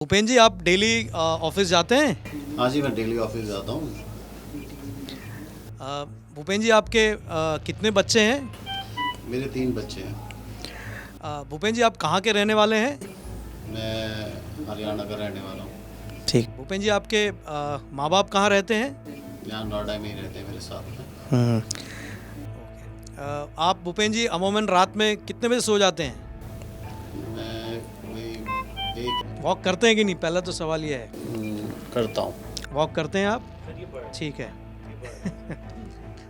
भूपेन जी, आप daily office जाते हैं? हाँ जी, मैं डेली ऑफिस जाता हूँ। भूपेन जी, आपके कितने बच्चे हैं? मेरे 3 बच्चे हैं। भूपेन जी, आप कहाँ के रहने वाले हैं? मैं हरियाणा का रहने वाला हूँ। ठीक। भूपेन जी, आपके माँ बाप कहाँ रहते हैं? यहाँ नोएडा में ही रहते हैं मेरे साथ में। आप भूपेन जी अमूमन रात में कितने बजे सो जाते हैं? मैं कोई एक वॉक करते हैं कि नहीं, पहला तो सवाल ये है। करता हूँ। वॉक करते हैं आप? ठीक है।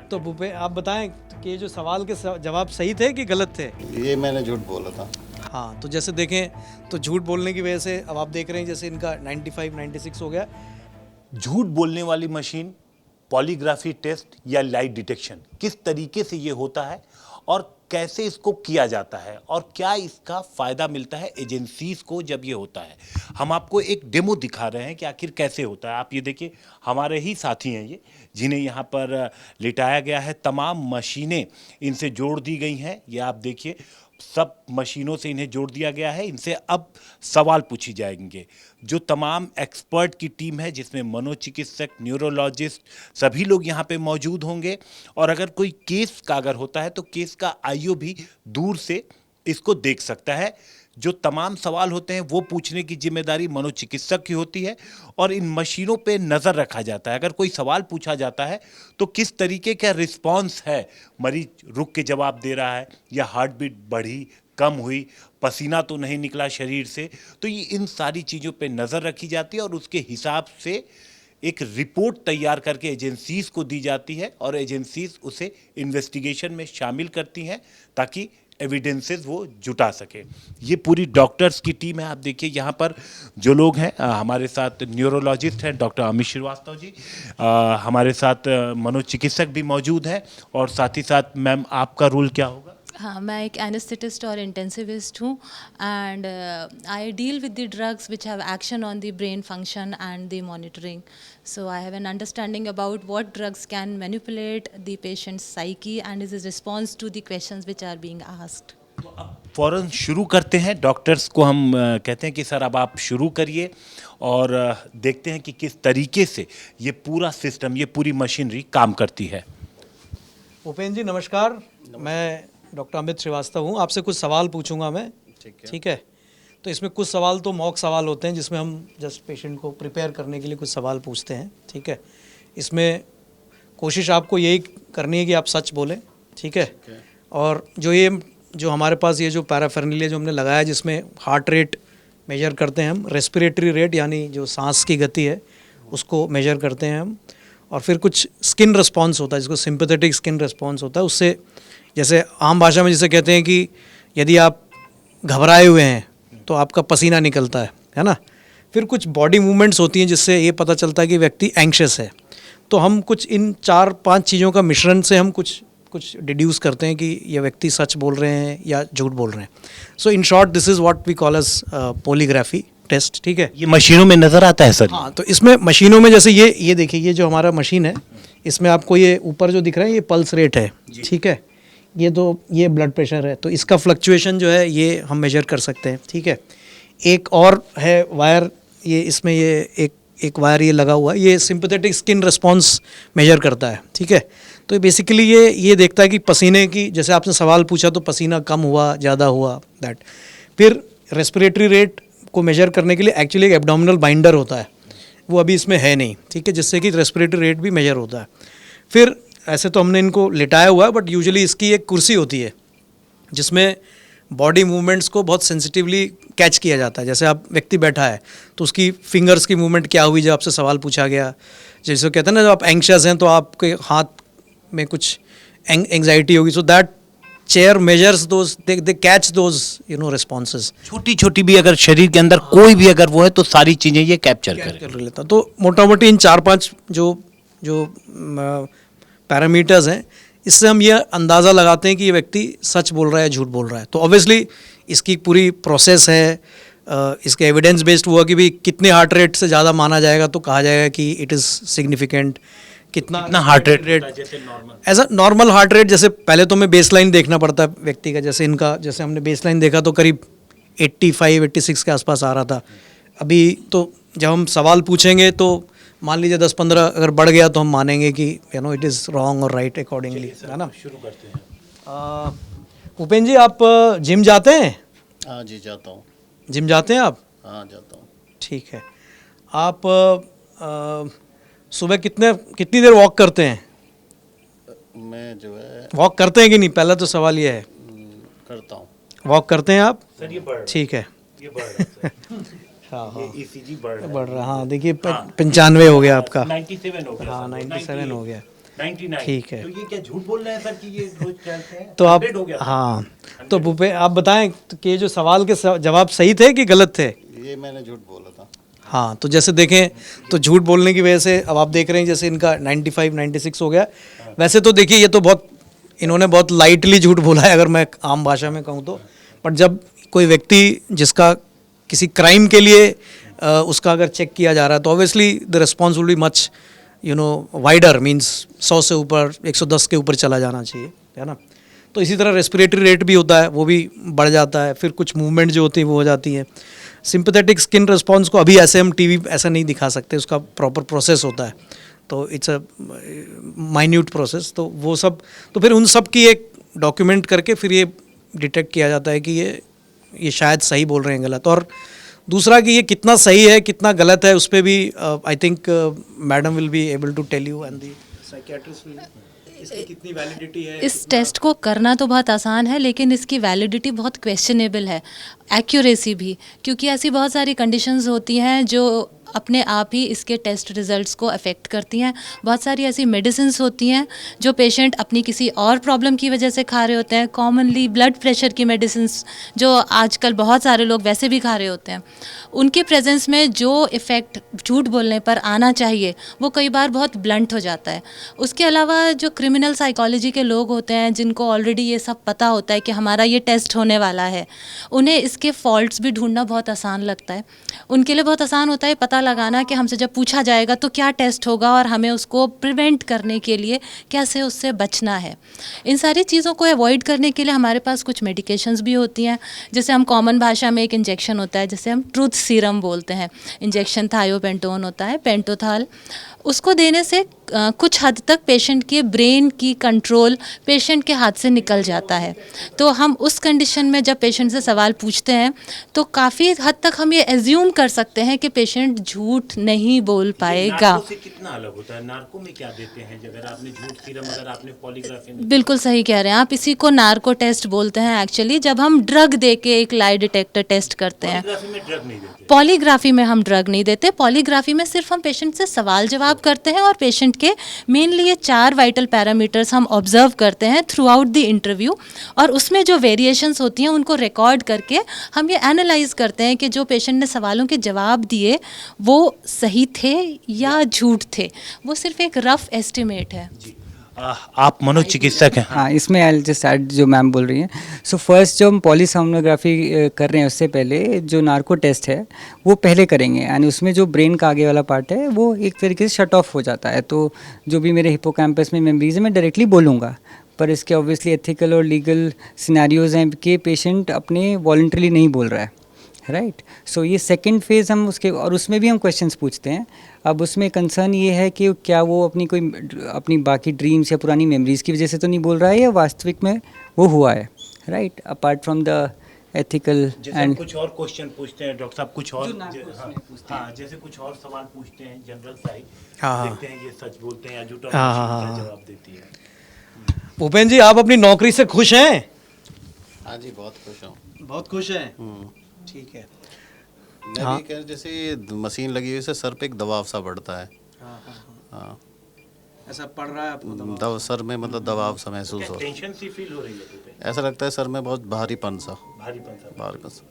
तो भूपेन, आप बताएं कि ये जो सवाल के जवाब सही थे कि गलत थे? ये मैंने झूठ बोला था। हाँ, तो जैसे देखें तो झूठ बोलने की वजह से अब आप देख रहे हैं जैसे इनका 95 96 हो गया। झूठ बोलने वाली मशीन, पॉलीग्राफी टेस्ट या लाइट डिटेक्शन किस तरीके से ये होता है और कैसे इसको किया जाता है और क्या इसका फायदा मिलता है एजेंसीज को जब ये होता है। हम आपको एक डेमो दिखा रहे हैं कि आखिर कैसे होता है। आप ये देखिए, हमारे ही साथी हैं ये, जिन्हें यहाँ पर लिटाया गया है। तमाम मशीनें इनसे जोड़ दी गई हैं। ये आप देखिए, सब मशीनों से इन्हें जोड़ दिया गया है। इनसे अब सवाल पूछी जाएंगे। जो तमाम एक्सपर्ट की टीम है, जिसमें मनोचिकित्सक, न्यूरोलॉजिस्ट, सभी लोग यहाँ पे मौजूद होंगे। और अगर कोई केस का अगर होता है तो केस का आईओ भी दूर से इसको देख सकता है। जो तमाम सवाल होते हैं वो पूछने की जिम्मेदारी मनोचिकित्सक की होती है और इन मशीनों पे नज़र रखा जाता है। अगर कोई सवाल पूछा जाता है तो किस तरीके का रिस्पांस है, मरीज रुक के जवाब दे रहा है या हार्ट बीट बढ़ी, कम हुई, पसीना तो नहीं निकला शरीर से, तो ये इन सारी चीज़ों पे नज़र रखी जाती है और उसके हिसाब से एक रिपोर्ट तैयार करके एजेंसीज को दी जाती है और एजेंसीज उसे इन्वेस्टिगेशन में शामिल करती हैं ताकि एविडेंसेस वो जुटा सके। ये पूरी डॉक्टर्स की टीम है। आप देखिए यहाँ पर जो लोग हैं, हमारे साथ न्यूरोलॉजिस्ट हैं डॉक्टर अमित श्रीवास्तव जी, हमारे साथ मनोचिकित्सक भी मौजूद हैं और साथ ही साथ मैम आपका रोल क्या होगा? हाँ, मैं एक एनेस्थेटिस्ट और इंटेंसिविस्ट हूँ and I deal with the drugs which have action on the brain function and the monitoring. So I have an understanding about what drugs can manipulate the patient's psyche and his response to the questions which are being asked. तो अब फ़ौरन शुरू करते हैं। Doctors को हम कहते हैं कि सर अब आप शुरू करिए और देखते हैं कि किस तरीके से ये पूरा सिस्टम, ये पूरी मशीनरी काम करती है। भूपेन जी नमस्कार। मैं डॉक्टर अमित श्रीवास्तव हूँ। आपसे कुछ सवाल पूछूंगा मैं। ठीक है। तो इसमें कुछ सवाल तो मॉक सवाल होते हैं जिसमें हम जस्ट पेशेंट को प्रिपेयर करने के लिए कुछ सवाल पूछते हैं। ठीक है। इसमें कोशिश आपको यही करनी है कि आप सच बोलें। ठीक है। और जो हमारे पास ये जो पैराफर्निलिया जो हमने लगाया, जिसमें हार्ट रेट मेजर करते हैं हम, रेस्पिरेटरी रेट यानी जो सांस की गति है उसको मेजर करते हैं हम, और फिर कुछ स्किन रिस्पॉन्स होता है जिसको सिंपैथेटिक स्किन रिस्पॉन्स होता है। उससे जैसे आम भाषा में जिसे कहते हैं कि यदि आप घबराए हुए हैं तो आपका पसीना निकलता है ना। फिर कुछ बॉडी मूवमेंट्स होती हैं जिससे ये पता चलता है कि व्यक्ति एंग्शियस है। तो हम कुछ इन 4-5 चीज़ों का मिश्रण से हम कुछ डिड्यूस करते हैं कि ये व्यक्ति सच बोल रहे हैं या झूठ बोल रहे हैं। So in short this is what we call as polygraphy test. ठीक है। ये मशीनों में नज़र आता है सर? हाँ, तो इसमें मशीनों में जैसे ये देखिए, ये जो हमारा मशीन है इसमें आपको ये ऊपर जो दिख रहा है ये पल्स रेट है। ठीक है। ये ब्लड प्रेशर है, तो इसका फ्लक्चुएशन जो है ये हम मेजर कर सकते हैं। ठीक है। एक और है वायर, ये इसमें ये एक वायर ये लगा हुआ है, ये सिंपैथेटिक स्किन रिस्पॉन्स मेजर करता है। ठीक है। तो बेसिकली ये देखता है कि पसीने की, जैसे आपने सवाल पूछा तो पसीना कम हुआ, ज़्यादा हुआ, दैट। फिर रेस्पिरेटरी रेट को मेजर करने के लिए एक्चुअली एक एब्डोमिनल बाइंडर होता है, वो अभी इसमें है नहीं। ठीक है। जिससे कि रेस्पिरेटरी रेट भी मेजर होता है। फिर ऐसे तो हमने इनको लिटाया हुआ है, बट यूजुअली इसकी एक कुर्सी होती है जिसमें बॉडी मूवमेंट्स को बहुत सेंसिटिवली कैच किया जाता है। जैसे आप व्यक्ति बैठा है तो उसकी फिंगर्स की मूवमेंट क्या हुई जब आपसे सवाल पूछा गया। जैसे कहते हैं ना, जब आप एंग्शियस हैं तो आपके हाथ में कुछ एंग्जाइटी होगी, so that chair measures those, they catch those responses. छोटी छोटी भी अगर शरीर के अंदर कोई भी अगर वो है तो सारी चीज़ें ये कैप्चर कर लेता। तो मोटा मोटी इन 4-5 जो पैरामीटर्स हैं, इससे हम ये अंदाज़ा लगाते हैं कि ये व्यक्ति सच बोल रहा है, झूठ बोल रहा है। तो ऑब्वियसली इसकी पूरी प्रोसेस है। इसके एविडेंस बेस्ड हुआ कि भी कितने हार्ट रेट से ज़्यादा माना जाएगा तो कहा जाएगा कि इट इज़ सिग्निफिकेंट। कितना heart rate as a normal heart rate, जैसे पहले तो हमें बेसलाइन देखना पड़ता है व्यक्ति का। जैसे हमने बेसलाइन देखा तो करीब 85-86 के आसपास आ रहा था। अभी तो जब हम सवाल पूछेंगे तो मान लीजिए 10-15 अगर बढ़ गया तो हम मानेंगे कि इट इज़ रॉन्ग और राइट अकॉर्डिंगली, है ना। शुरू करते हैं। उपेन जी, आप जिम जाते हैं? हाँ जी, जाता हूँ। जिम जाते हैं आप? हाँ, जाता हूँ। ठीक है। आप सुबह कितनी देर वॉक करते हैं? मैं जो है वॉक करते हैं कि नहीं, पहला तो सवाल ये है। करता हूँ। वॉक करते हैं आप? सर ये बढ़ ठीक है। ये बढ़ रहा है हाँ ये ईसीजी बढ़ रहा है। बढ़ रहा, हाँ देखिए 95 हो गया आपका। 97 हो गया। हाँ, सर, 97 हो गया। 99। ठीक है। तो ये क्या झूठ बोल रहे हैं सर कि ये रोज चलते हैं? तो आप 100 हो गया। हाँ, तो भूपे आप बताएं कि ये जो सवाल के जवाब सही थे कि गलत थे? ये मैंने झूठ बोला था। हाँ, तो जैसे देखें तो झूठ बोलने की वजह से अब आप देख रहे हैं जैसे इनका 95-96 हो गया। वैसे तो देखिए ये तो इन्होंने बहुत लाइटली झूठ बोला है अगर मैं आम भाषा में कहूँ तो। बट जब कोई व्यक्ति जिसका किसी क्राइम के लिए उसका अगर चेक किया जा रहा है तो obviously the response will be much wider, means 100 से ऊपर 110 के ऊपर चला जाना चाहिए, है ना। तो इसी तरह रेस्पिरेटरी रेट भी होता है, वो भी बढ़ जाता है। फिर कुछ मूवमेंट जो होती है वो हो जाती है। सिंपैथेटिक स्किन रिस्पॉन्स को अभी ऐसे हम टीवी ऐसा नहीं दिखा सकते, उसका प्रॉपर प्रोसेस होता है, तो इट्स अ माइन्यूट प्रोसेस। तो वो सब, तो फिर उन सब की एक डॉक्यूमेंट करके फिर ये डिटेक्ट किया जाता है कि ये शायद सही बोल रहे हैं, गलत। और दूसरा कि ये कितना सही है कितना गलत है उस पर भी I think madam will be able to tell you and the psychiatrist will, इसकी कितनी वैलिडिटी है। इस टेस्ट को करना तो बहुत आसान है, लेकिन इसकी वैलिडिटी बहुत क्वेश्चनेबल है, एक्यूरेसी भी, क्योंकि ऐसी बहुत सारी कंडीशंस होती हैं जो अपने आप ही इसके टेस्ट रिजल्ट्स को अफेक्ट करती हैं। बहुत सारी ऐसी मेडिसिन्स होती हैं जो पेशेंट अपनी किसी और प्रॉब्लम की वजह से खा रहे होते हैं। कॉमनली ब्लड प्रेशर की मेडिसिन्स जो आजकल बहुत सारे लोग वैसे भी खा रहे होते हैं, उनके प्रेजेंस में जो इफ़ेक्ट झूठ बोलने पर आना चाहिए वो कई बार बहुत ब्लंट हो जाता है। उसके अलावा जो क्रिमिनल साइकोलॉजी के लोग होते हैं जिनको ऑलरेडी ये सब पता होता है कि हमारा ये टेस्ट होने वाला है, उन्हें इसके फॉल्ट्स भी ढूंढना बहुत आसान लगता है। उनके लिए बहुत आसान होता है पता लगाना कि हमसे जब पूछा जाएगा तो क्या टेस्ट होगा और हमें उसको प्रिवेंट करने के लिए कैसे उससे बचना है। इन सारी चीज़ों को अवॉइड करने के लिए हमारे पास कुछ मेडिकेशंस भी होती हैं। जैसे हम कॉमन भाषा में एक इंजेक्शन होता है जिसे हम ट्रूथ सीरम बोलते हैं। इंजेक्शन थायोपेंटोन होता है, पेंटोथाल, उसको देने से कुछ हद तक पेशेंट के ब्रेन की कंट्रोल पेशेंट के हाथ से निकल जाता है। तो हम उस कंडीशन में जब पेशेंट से सवाल पूछते हैं तो काफ़ी हद तक हम ये एज्यूम कर सकते हैं कि पेशेंट झूठ नहीं बोल पाएगा। नार्को से कितना अलग होता है? नार्को में क्या देते हैं? अगर आपने झूठ सीरम, अगर आपने पॉलीग्राफी में, बिल्कुल सही कह रहे हैं आप, इसी को नार्को टेस्ट बोलते हैं एक्चुअली, जब हम ड्रग दे के एक लाई डिटेक्टर टेस्ट करते हैं। पॉलीग्राफी में ड्रग नहीं देते। पॉलीग्राफी में हम ड्रग नहीं देते। पॉलीग्राफी में सिर्फ हम पेशेंट से सवाल जवाब करते हैं और पेशेंट के मेनली ये 4 वाइटल पैरामीटर्स हम ऑब्जर्व करते हैं थ्रू आउट द इंटरव्यू, और उसमें जो वेरिएशंस होती हैं उनको रिकॉर्ड करके हम ये एनालाइज करते हैं कि जो पेशेंट ने सवालों के जवाब दिए वो सही थे या झूठ थे। वो सिर्फ एक रफ एस्टिमेट है। आप मनोचिकित्सक हैं। हाँ, इसमें आई जस्ट ऐड जो मैम बोल रही हैं। सो फर्स्ट जो हम पॉलीसोमनोग्राफी कर रहे हैं उससे पहले जो नार्को टेस्ट है वो पहले करेंगे, यानी उसमें जो ब्रेन का आगे वाला पार्ट है वो एक तरीके से शट ऑफ हो जाता है। तो जो भी मेरे हिपोकैम्पस में मेमोरीज है मैं डायरेक्टली बोलूँगा, पर इसके ऑब्वियसली एथिकल और लीगल सिनेरियोज हैं कि पेशेंट अपने वॉलंटरली नहीं बोल रहा है, राइट। सो ये सेकंड फेज़ हम उसके, और उसमें भी हम क्वेश्चंस पूछते हैं। अब उसमें कंसर्न ये है कि क्या वो अपनी बाकी ड्रीम्स या पुरानी मेमोरीज की वजह से तो नहीं बोल रहा है या वास्तविक में वो हुआ है, right. Apart from the ethical and कुछ और क्वेश्चन पूछते हैं डॉक्टर साहब, कुछ और हाँ, जैसे कुछ और सवाल पूछते हैं जनरल साइड, देखते हैं ये सच बोलते हैं या झूठा जवाब देती है। भूपेन जी, आप अपनी नौकरी से खुश हैं? हाँ जी, बहुत खुश हूँ। बहुत खुश हैं, ठीक है। मैं भी कह, जैसे मशीन लगी हुई से सर पे एक दबाव सा बढ़ता है। हाँ, ऐसा पड़ रहा है आपको? सर में मतलब दबाव सा महसूस हो रहा है। टेंशन सी फील हो रही है? ऐसा लगता है सर में बहुत भारीपन सा। भारीपन सा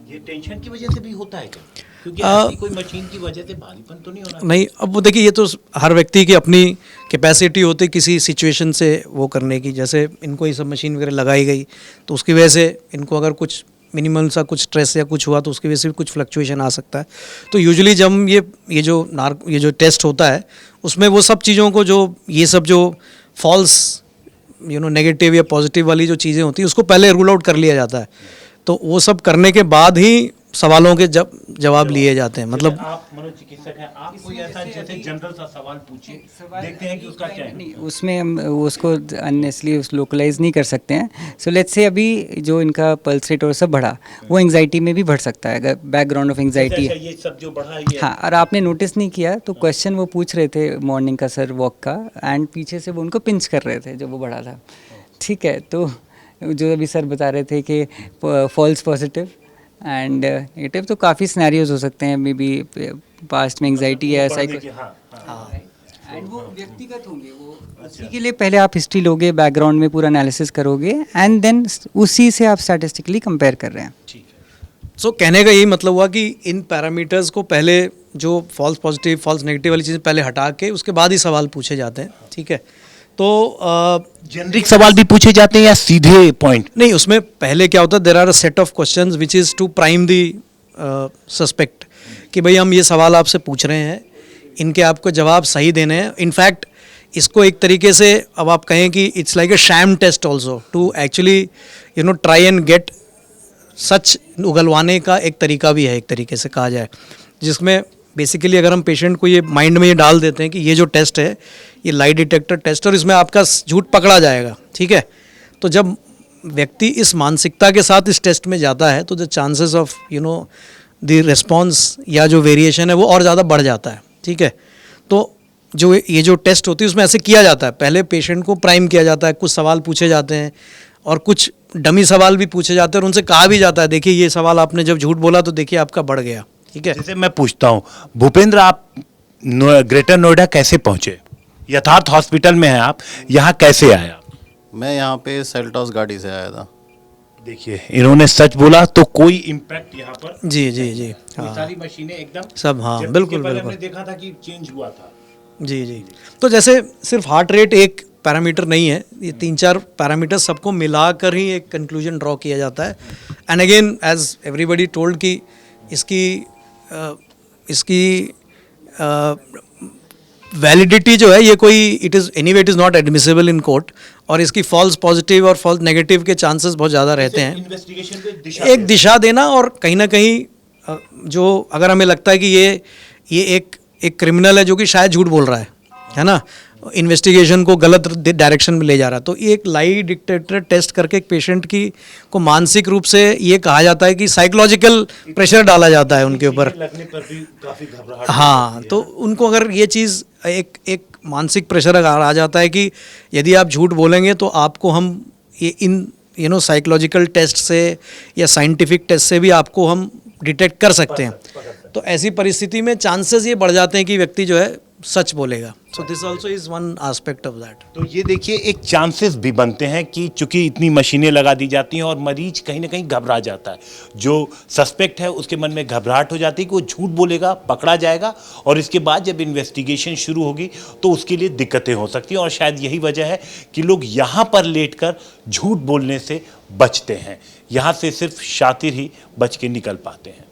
ये टेंशन की वजह से भी होता है क्या? क्योंकि ऐसी कोई मशीन की वजह से भारीपन तो नहीं होना? नहीं, अब वो देखिए, ये तो हर व्यक्ति की अपनी कैपेसिटी होती है किसी सिचुएशन से वो करने की। जैसे इनको ये सब मशीन वगैरह लगाई गई तो उसकी वजह से इनको अगर कुछ मिनिमल सा कुछ स्ट्रेस या कुछ हुआ तो उसकी वजह से भी कुछ फ्लक्चुएशन आ सकता है। तो यूजुअली जब ये जो टेस्ट होता है उसमें वो सब चीज़ों को, जो ये सब जो फॉल्स नेगेटिव या पॉजिटिव वाली जो चीज़ें होती हैं उसको पहले रूल आउट कर लिया जाता है। तो वो सब करने के बाद ही सवालों के जवाब लिए जाते हैं। मतलब आप मनोचिकित्सक हैं, आप कोई ऐसा जैसे जनरल सा सवाल पूछिए, देखते हैं कि उसका क्या है। नहीं, उसमें हम उसको अननेसली लोकलाइज नहीं कर सकते हैं। सो लेट्स से अभी जो इनका पल्स रेट और सब बढ़ा, वो एंग्जाइटी में भी बढ़ सकता है, अगर बैकग्राउंड ऑफ एंग्जाइटी अच्छा, है। ये सब जो बढ़ा है ये हाँ, और आपने नोटिस नहीं किया तो क्वेश्चन वो पूछ रहे थे मॉर्निंग का सर वॉक का, एंड पीछे से वो उनको पिंच कर रहे थे जो वो बढ़ा था। ठीक है, तो जो अभी सर बता रहे थे कि फॉल्स पॉजिटिव एंड नेगेटिव, तो काफ़ी सिनेरियोज हो सकते हैं, मे बी पास्ट में एंग्जाइटी है, साइको, एंड वो व्यक्तिगत होंगे। वो उसी के लिए पहले आप हिस्ट्री लोगे, बैकग्राउंड में पूरा एनालिसिस करोगे, एंड देन उसी से आप स्टैटिस्टिकली कंपेयर कर रहे हैं। सो कहने का यही मतलब हुआ कि इन पैरामीटर्स को पहले, जो फॉल्स पॉजिटिव फॉल्स नेगेटिव वाली चीज़ें पहले हटा के उसके बाद ही सवाल पूछे जाते हैं। ठीक है, तो जेनरिक सवाल भी पूछे जाते हैं या सीधे पॉइंट? नहीं, उसमें पहले क्या होता है, there are a set of questions which is to prime the suspect, कि भाई हम ये सवाल आपसे पूछ रहे हैं, इनके आपको जवाब सही देने हैं। इनफैक्ट इसको एक तरीके से अब आप कहें कि it's like a sham test also to actually try and get सच उगलवाने का एक तरीका भी है, एक तरीके से कहा जाए, जिसमें बेसिकली अगर हम पेशेंट को ये माइंड में ये डाल देते हैं कि ये जो टेस्ट है ये लाई डिटेक्टर टेस्ट और इसमें आपका झूठ पकड़ा जाएगा। ठीक है, तो जब व्यक्ति इस मानसिकता के साथ इस टेस्ट में जाता है तो the chances of the response या जो वेरिएशन है वो और ज़्यादा बढ़ जाता है। ठीक है, तो जो ये जो टेस्ट होती है उसमें ऐसे किया जाता है, पहले पेशेंट को प्राइम किया जाता है, कुछ सवाल पूछे जाते हैं और कुछ डमी सवाल भी पूछे जाते हैं और उनसे कहा भी जाता है देखिए ये सवाल आपने जब झूठ बोला तो देखिए आपका बढ़ गया। ठीक है, जैसे मैं पूछता हूँ, भूपेंद्र आप ग्रेटर नोएडा कैसे पहुंचे? यथार्थ हॉस्पिटल में हैं आप, यहाँ कैसे आए आप? मैं यहाँ पे सेल्टॉस गाड़ी से आया था। देखिए, इन्होंने सच बोला तो कोई इम्पैक्ट यहाँ पर जी जी जी, कोई हाँ सारी मशीनें एकदम सब, हाँ जबकि बिल्कुल पहले बिल्कुल, हमने देखा था कि चेंज हुआ था। जी जी। तो जैसे सिर्फ हार्ट रेट एक पैरामीटर नहीं है, ये 3-4 पैरामीटर सबको मिलाकर ही एक कंक्लूजन ड्रॉ किया जाता है। And again as everybody told कि इसकी वैलिडिटी जो है ये कोई it is not admissible in court, और इसकी फॉल्स पॉजिटिव और फॉल्स नेगेटिव के चांसेस बहुत ज़्यादा रहते हैं। इन्वेस्टिगेशन को एक दिशा देना, और कहीं ना कहीं जो अगर हमें लगता है कि ये एक क्रिमिनल है जो कि शायद झूठ बोल रहा है ना, इन्वेस्टिगेशन को गलत डायरेक्शन में ले जा रहा है, तो ये एक लाई डिटेक्टर टेस्ट करके एक पेशेंट को मानसिक रूप से ये कहा जाता है कि साइकोलॉजिकल प्रेशर डाला जाता है उनके ऊपर लगने पर भी काफी घबराहट। हाँ, तो उनको अगर ये चीज़ एक मानसिक प्रेशर अगर आ जाता है कि यदि आप झूठ बोलेंगे तो आपको हम ये इन साइकोलॉजिकल टेस्ट से या साइंटिफिक टेस्ट से भी आपको हम डिटेक्ट कर सकते हैं, तो ऐसी परिस्थिति में चांसेस ये बढ़ जाते हैं कि व्यक्ति जो है सच बोलेगा। So this also is one aspect of that. तो ये देखिए, एक चांसेस भी बनते हैं कि चूंकि इतनी मशीनें लगा दी जाती हैं और मरीज कहीं ना कहीं घबरा जाता है, जो सस्पेक्ट है उसके मन में घबराहट हो जाती है कि वो झूठ बोलेगा, पकड़ा जाएगा, और इसके बाद जब इन्वेस्टिगेशन शुरू होगी तो उसके लिए दिक्कतें हो सकती हैं। और शायद यही वजह है कि लोग यहाँ पर लेटकर झूठ बोलने से बचते हैं, यहाँ से सिर्फ शातिर ही बच के निकल पाते हैं।